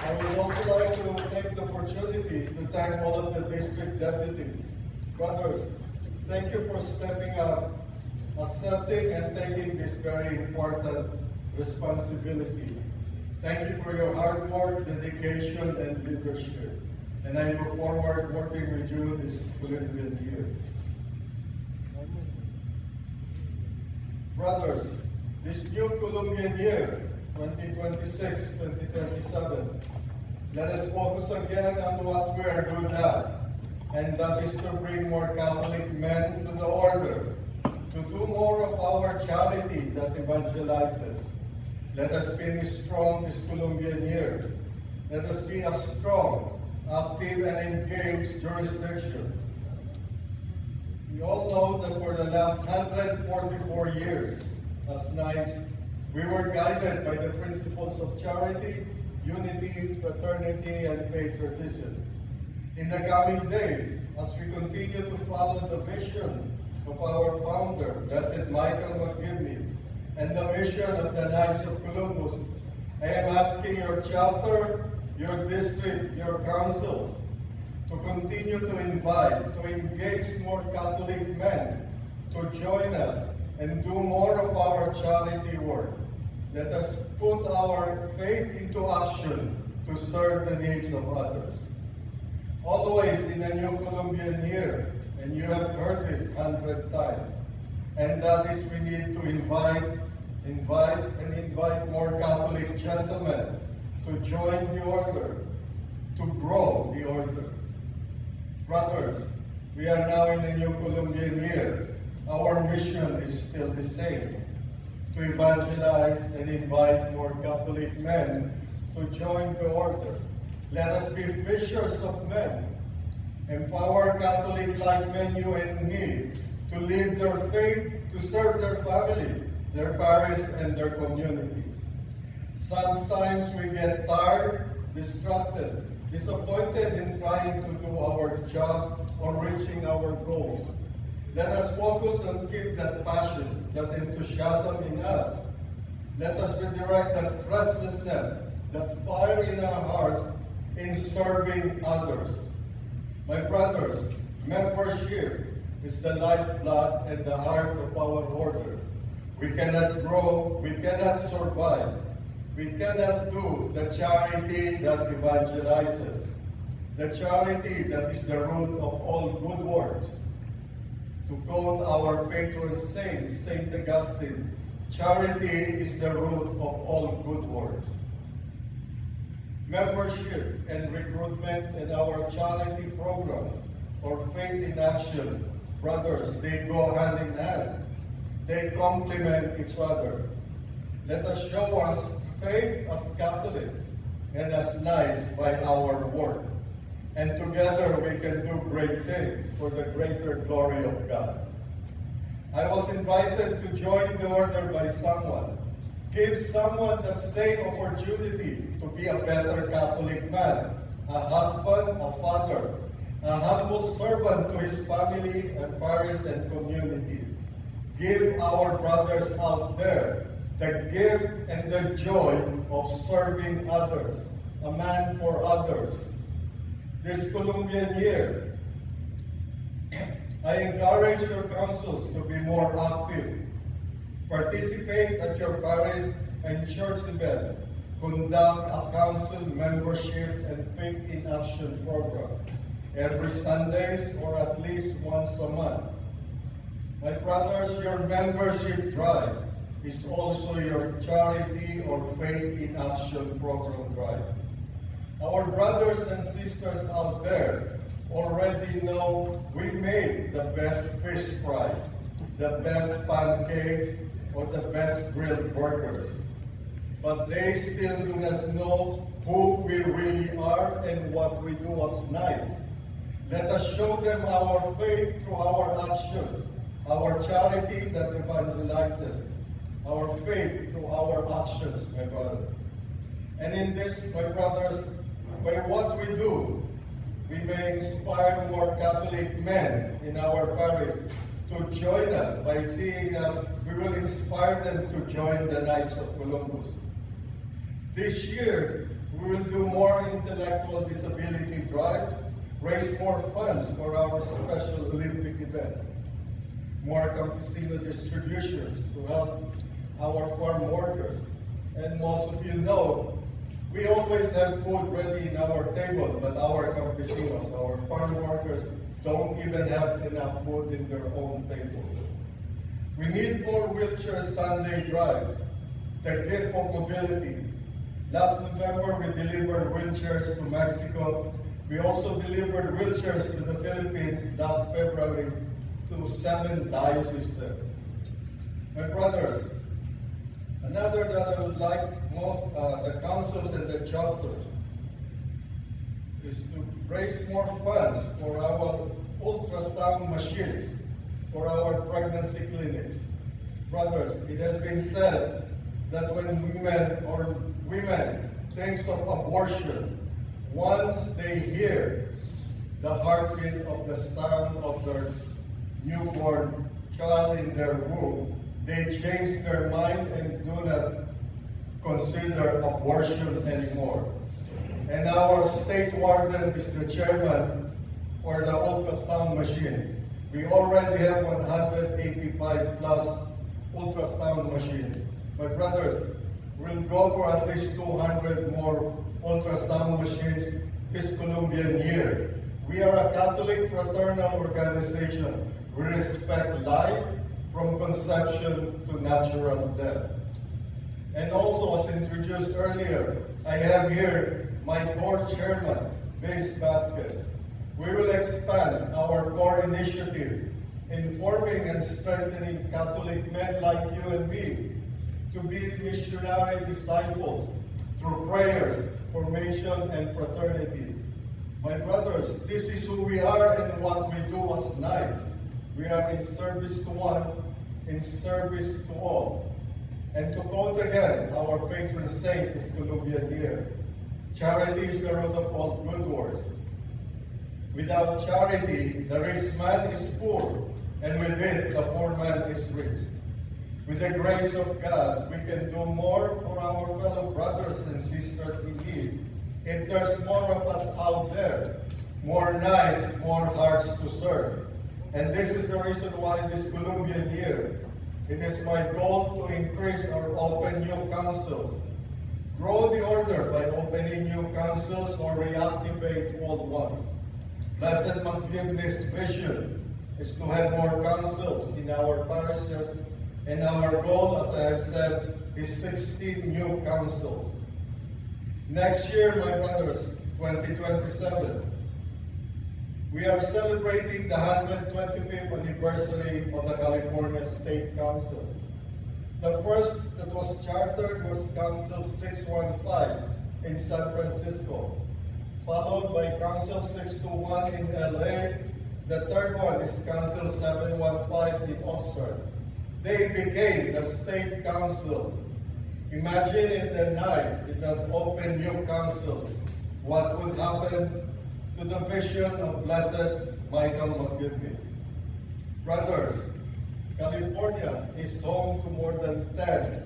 I would also like to take the opportunity to thank all of the district deputies. Brothers, thank you for stepping up, accepting and taking this very important responsibility. Thank you for your hard work, dedication, and leadership. And I look forward working with you this Columbian year. Brothers, this new Columbian year, 2026-2027, let us focus again on what we are good at, and that is to bring more Catholic men to the order, to do more of our charity that evangelizes. Let us finish strong this Columbian year. Let us be a strong, active, and engaged jurisdiction. We all know that for the last 144 years, as NICE, we were guided by the principles of charity, unity, fraternity, and patriotism. In the coming days, as we continue to follow the vision of our founder, Blessed Michael McGivney, and the mission of the Knights of Columbus, I am asking your chapter, your district, your councils, to continue to invite, to engage more Catholic men to join us and do more of our charity work. Let us put our faith into action to serve the needs of others. Always in a new Columbian year, and you have heard this 100 times, and that is we need to invite more Catholic gentlemen to join the order, to grow the order. Brothers, we are now in a new Columbian year. Our mission is still the same, to evangelize and invite more Catholic men to join the order. Let us be fishers of men. Empower Catholic-like men, you and me, to live their faith, to serve their family, their parish, and their community. Sometimes we get tired, distracted, disappointed in trying to do our job or reaching our goals. Let us focus and keep that passion, that enthusiasm in us. Let us redirect that restlessness, that fire in our hearts in serving others. My brothers, membership is the lifeblood and the heart of our order. We cannot grow, we cannot survive, we cannot do the charity that evangelizes, the charity that is the root of all good works. To quote our patron saint, Saint Augustine, Charity is the root of all good works. Membership and recruitment in our charity programs or Faith in Action, brothers, they go hand in hand. They complement each other. Let us show us faith as Catholics and as knights by our work. And together we can do great things for the greater glory of God. I was invited to join the order by someone. Give someone that same opportunity to be a better Catholic man, a husband, a father, a humble servant to his family and parish and community. Give our brothers out there the gift and the joy of serving others, a man for others. This Columbian year, I encourage your councils to be more active. Participate at your parish and church event. Conduct a council membership and Faith in Action program every Sundays or at least once a month. My brothers, your membership drive is also your charity or Faith in Action program drive. Our brothers and sisters out there already know we made the best fish fry, the best pancakes, or the best grilled burgers. But they still do not know who we really are and what we do as knights. Let us show them our faith through our actions, our charity that evangelizes, our faith through our actions, my brother. And in this, my brothers, by what we do, we may inspire more Catholic men in our parish to join us. By seeing us, we will inspire them to join the Knights of Columbus. This year, we will do more intellectual disability drives, raise more funds for our Special Olympic events, more campesino distributions to help our farm workers. And most of you know, we always have food ready in our table, but our campesinos, our farm workers, don't even have enough food in their own table. We need more wheelchair Sunday drives, the gift of mobility. Last November, we delivered wheelchairs to Mexico. We also delivered wheelchairs to the Philippines last February to 7 dioceses there. My brothers, another that I would like most, the councils and the chapters, is to raise more funds for our ultrasound machines, for our pregnancy clinics. Brothers, it has been said that when women think of abortion, once they hear the heartbeat of the sound of their newborn child in their womb, they change their mind and do not consider abortion anymore. And our state warden is the chairman for the ultrasound machine. We already have 185 plus ultrasound machines. My brothers, we'll go for at least 200 more ultrasound machines this Columbian year. We are a Catholic fraternal organization. We respect life from conception to natural death. And also, as introduced earlier, I have here my core chairman, Vince Vasquez. We will expand our core initiative in forming and strengthening Catholic men like you and me to be missionary disciples through prayers, formation, and fraternity. My brothers, this is who we are and what we do as knights. We are in service to one, in service to all. And to quote again, our patron saint is Columbian year. Charity is the root of all good works. Without charity, the rich man is poor, and with it, the poor man is rich. With the grace of God, we can do more for our fellow brothers and sisters in need. If there's more of us out there, more knights, more hearts to serve. And this is the reason why this Columbian year, it is my goal to increase or open new councils. Grow the order by opening new councils or reactivate old ones. Blessed McGivney's vision is to have more councils in our parishes And our goal, as I have said, is 16 new councils. Next year, my brothers, 2027, we are celebrating the 125th anniversary of the California State Council. The first that was chartered was Council 615 in San Francisco, followed by Council 621 in LA. The third one is Council 715 in Oxford. They became the State Council. Imagine in the nights, in that open new council, what would happen to the vision of Blessed Michael McGivney. Brothers, California is home to more than 10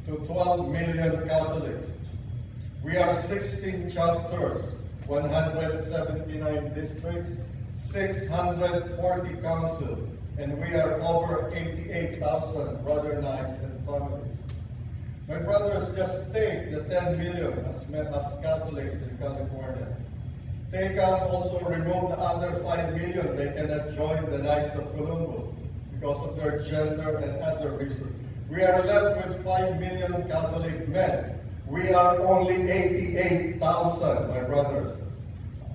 to 12 million Catholics. We are 16 chapters, 179 districts, 640 councils, and we are over 88,000 brother knights and families. My brothers, just take the 10 million as Catholics in California. Take out, also remove the other 5 million, they cannot join the Knights of Columbus because of their gender and other reasons. We are left with 5 million Catholic men. We are only 88,000, my brothers.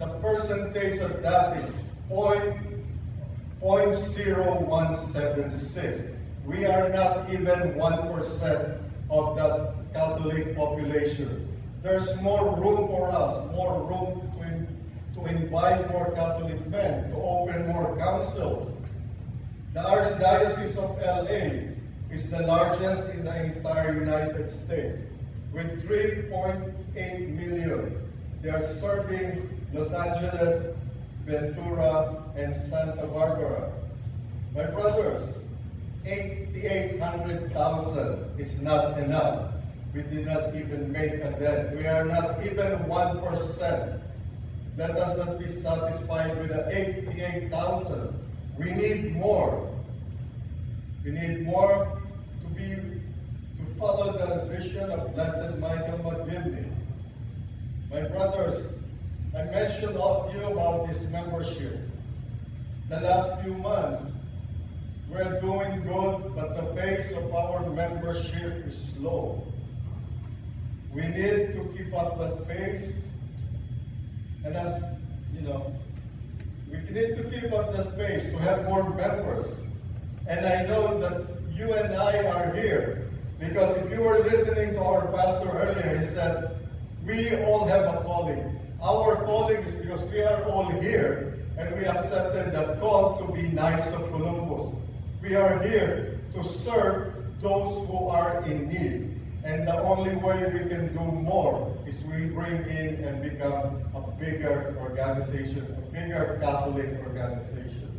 The percentage of that is 0.0176. We are not even 1% of the Catholic population. There's more room for us, more room to invite more Catholic men, to open more councils. The Archdiocese of LA is the largest in the entire United States, with 3.8 million. They are serving Los Angeles, Ventura, and Santa Barbara. My brothers, 8,800,000 is not enough. We did not even make a dent. We are not even 1%. Let us not be satisfied with the 88,000. We need more. We need more to follow the vision of Blessed Michael McGivney. My brothers, I mentioned all of you about this membership. The last few months, we're doing good, but the pace of our membership is slow. We need to keep up that pace. And as you know, we need to keep up that pace to have more members. And I know that you and I are here because if you were listening to our pastor earlier, he said, we all have a calling. Our calling is because we are all here and we accepted the call to be Knights of Columbus. We are here to serve those who are in need. And the only way we can do more is we bring in and become a bigger organization, a bigger Catholic organization.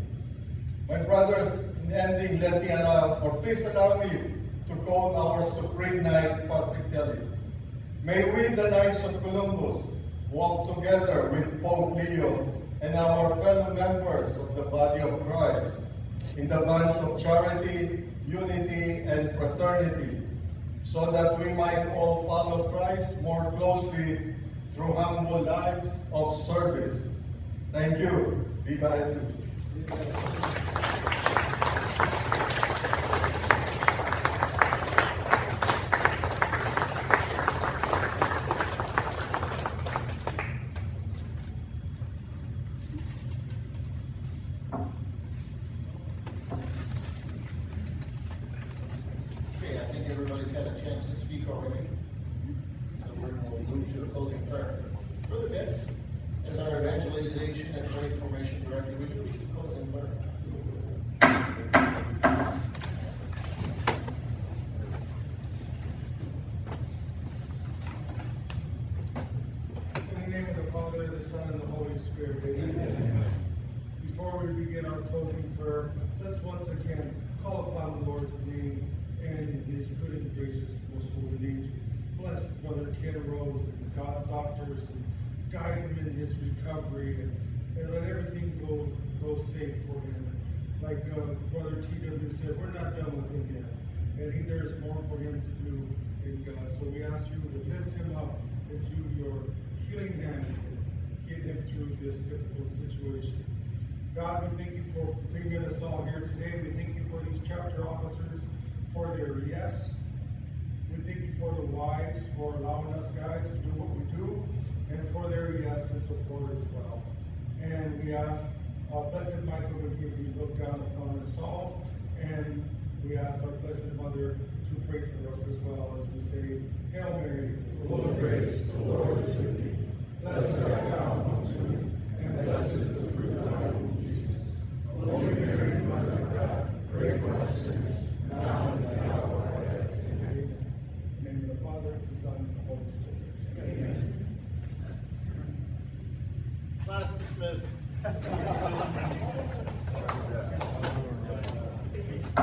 My brothers, in ending, please allow me to quote our Supreme Knight, Patrick Kelly. May we, the Knights of Columbus, walk together with Pope Leo and our fellow members of the body of Christ in the bonds of charity, unity, and fraternity, so that we might all follow Christ more closely through humble lives of service. Thank you. Viva Jesus. Okay, I think everybody's had a chance to speak already. So we're going to move to a closing prayer. Brother Betts, as our evangelization and prayer formation director, would you lead the closing prayer? In the name of the Father, the Son, and the Holy Spirit. Amen. Before we begin our closing prayer, let's once again call upon the Lord's name and in his good and gracious most holy name to bless Brother Ken Rose and the doctors and guide him in his recovery and let everything go safe for him. Like Brother T.W. said, we're not done with him yet. And there is more for him to do in God. So we ask you to lift him up into your healing hands and get him through this difficult situation. God, we thank you for bringing us all here today. We thank you for these chapter officers, for their yes. We thank you for the wives for allowing us guys to do what we do, and for their yes and support as well. And we ask, Blessed Michael would give you look down upon us all, and we ask our Blessed Mother to pray for us as well as we say, Hail Mary, Full of grace, the Lord is with thee. Blessed art thou amongst women, and blessed is the fruit